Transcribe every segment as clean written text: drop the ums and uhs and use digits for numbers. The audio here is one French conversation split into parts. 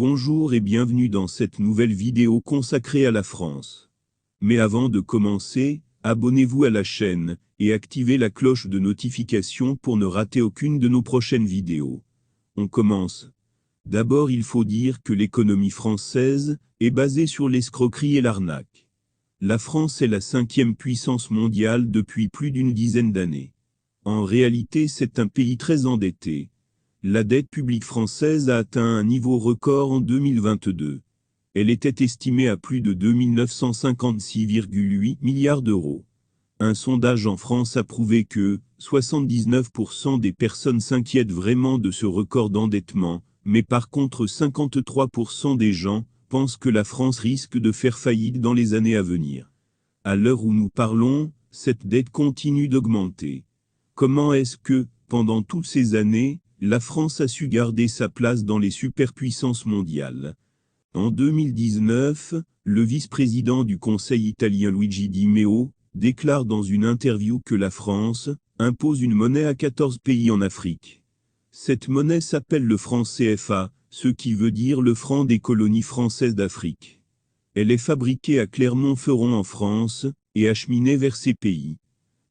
Bonjour et bienvenue dans cette nouvelle vidéo consacrée à la France. Mais avant de commencer, abonnez-vous à la chaîne et activez la cloche de notification pour ne rater aucune de nos prochaines vidéos. On commence. D'abord, il faut dire que l'économie française est basée sur l'escroquerie et l'arnaque. La France est la 5e puissance mondiale depuis plus d'une dizaine d'années. En réalité, c'est un pays très endetté. La dette publique française a atteint un niveau record en 2022. Elle était estimée à plus de 2 956,8 milliards d'euros. Un sondage en France a prouvé que 79% des personnes s'inquiètent vraiment de ce record d'endettement, mais par contre 53% des gens pensent que la France risque de faire faillite dans les années à venir. À l'heure où nous parlons, cette dette continue d'augmenter. Comment est-ce que, pendant toutes ces années, la France a su garder sa place dans les superpuissances mondiales? En 2019, le vice-président du Conseil italien Luigi Di Maio déclare dans une interview que la France impose une monnaie à 14 pays en Afrique. Cette monnaie s'appelle le franc CFA, ce qui veut dire le franc des colonies françaises d'Afrique. Elle est fabriquée à Clermont-Ferrand en France et acheminée vers ces pays.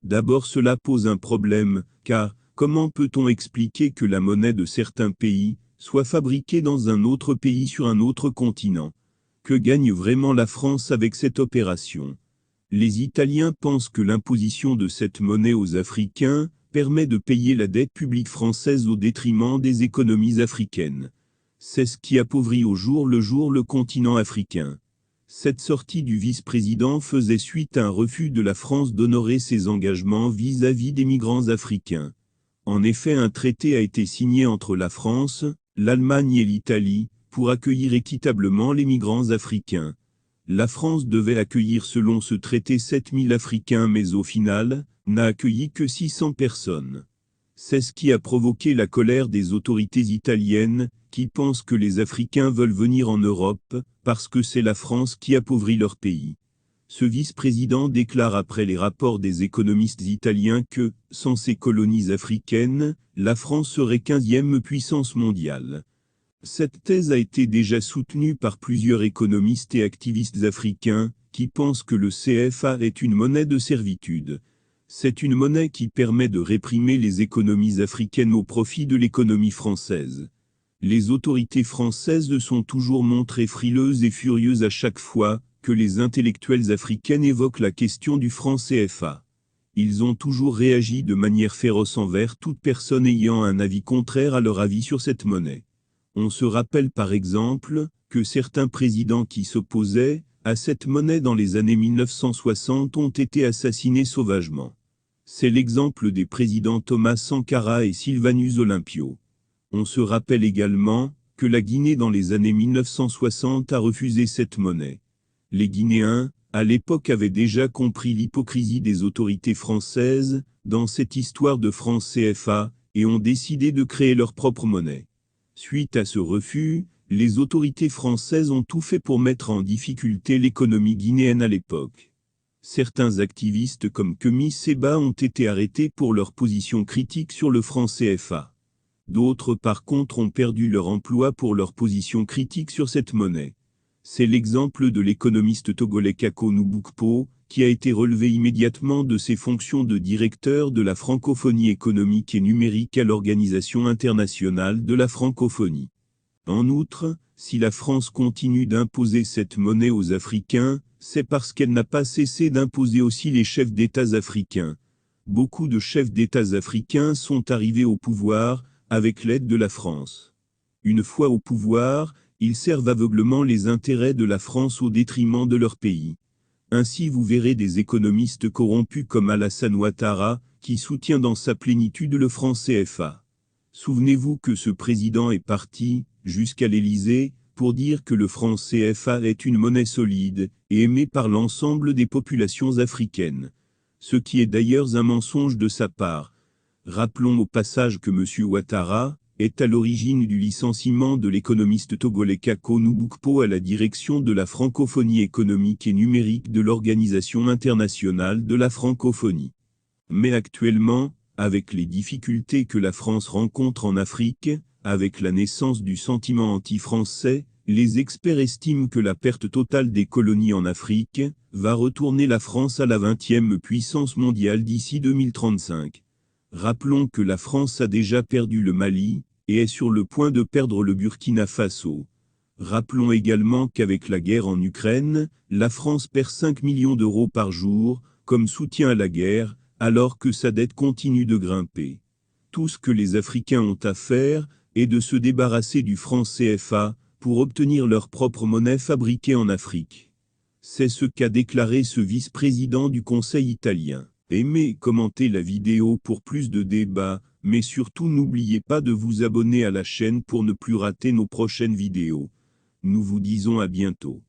D'abord, cela pose un problème, car comment peut-on expliquer que la monnaie de certains pays soit fabriquée dans un autre pays sur un autre continent? Que gagne vraiment la France avec cette opération? Les Italiens pensent que l'imposition de cette monnaie aux Africains permet de payer la dette publique française au détriment des économies africaines. C'est ce qui appauvrit au jour le continent africain. Cette sortie du vice-président faisait suite à un refus de la France d'honorer ses engagements vis-à-vis des migrants africains. En effet, un traité a été signé entre la France, l'Allemagne et l'Italie pour accueillir équitablement les migrants africains. La France devait accueillir selon ce traité 7000 Africains, mais au final, n'a accueilli que 600 personnes. C'est ce qui a provoqué la colère des autorités italiennes, qui pensent que les Africains veulent venir en Europe, parce que c'est la France qui appauvrit leur pays. Ce vice-président déclare après les rapports des économistes italiens que, sans ces colonies africaines, la France serait 15e puissance mondiale. Cette thèse a été déjà soutenue par plusieurs économistes et activistes africains, qui pensent que le CFA est une monnaie de servitude. C'est une monnaie qui permet de réprimer les économies africaines au profit de l'économie française. Les autorités françaises se sont toujours montrées frileuses et furieuses à chaque fois que les intellectuels africains évoquent la question du franc CFA. Ils ont toujours réagi de manière féroce envers toute personne ayant un avis contraire à leur avis sur cette monnaie. On se rappelle par exemple que certains présidents qui s'opposaient à cette monnaie dans les années 1960 ont été assassinés sauvagement. C'est l'exemple des présidents Thomas Sankara et Sylvanus Olympio. On se rappelle également que la Guinée dans les années 1960 a refusé cette monnaie. Les Guinéens, à l'époque, avaient déjà compris l'hypocrisie des autorités françaises dans cette histoire de franc CFA et ont décidé de créer leur propre monnaie. Suite à ce refus, les autorités françaises ont tout fait pour mettre en difficulté l'économie guinéenne à l'époque. Certains activistes comme Kemi Seba ont été arrêtés pour leur position critique sur le franc CFA. D'autres par contre ont perdu leur emploi pour leur position critique sur cette monnaie. C'est l'exemple de l'économiste togolais Kako Nubukpo, qui a été relevé immédiatement de ses fonctions de directeur de la francophonie économique et numérique à l'Organisation internationale de la francophonie. En outre, si la France continue d'imposer cette monnaie aux Africains, c'est parce qu'elle n'a pas cessé d'imposer aussi les chefs d'État africains. Beaucoup de chefs d'État africains sont arrivés au pouvoir avec l'aide de la France. Une fois au pouvoir, ils servent aveuglement les intérêts de la France au détriment de leur pays. Ainsi vous verrez des économistes corrompus comme Alassane Ouattara, qui soutient dans sa plénitude le franc CFA. Souvenez-vous que ce président est parti, jusqu'à l'Élysée, pour dire que le franc CFA est une monnaie solide, et aimée par l'ensemble des populations africaines. Ce qui est d'ailleurs un mensonge de sa part. Rappelons au passage que M. Ouattara est à l'origine du licenciement de l'économiste togolais Kako Nubukpo à la direction de la francophonie économique et numérique de l'Organisation internationale de la francophonie. Mais actuellement, avec les difficultés que la France rencontre en Afrique, avec la naissance du sentiment anti-français, les experts estiment que la perte totale des colonies en Afrique va retourner la France à la 20e puissance mondiale d'ici 2035. Rappelons que la France a déjà perdu le Mali et est sur le point de perdre le Burkina Faso. Rappelons également qu'avec la guerre en Ukraine, la France perd 5 millions d'euros par jour comme soutien à la guerre, alors que sa dette continue de grimper. Tout ce que les Africains ont à faire est de se débarrasser du franc CFA pour obtenir leur propre monnaie fabriquée en Afrique. C'est ce qu'a déclaré ce vice-président du Conseil italien. Aimez, commentez la vidéo pour plus de débats, mais surtout n'oubliez pas de vous abonner à la chaîne pour ne plus rater nos prochaines vidéos. Nous vous disons à bientôt.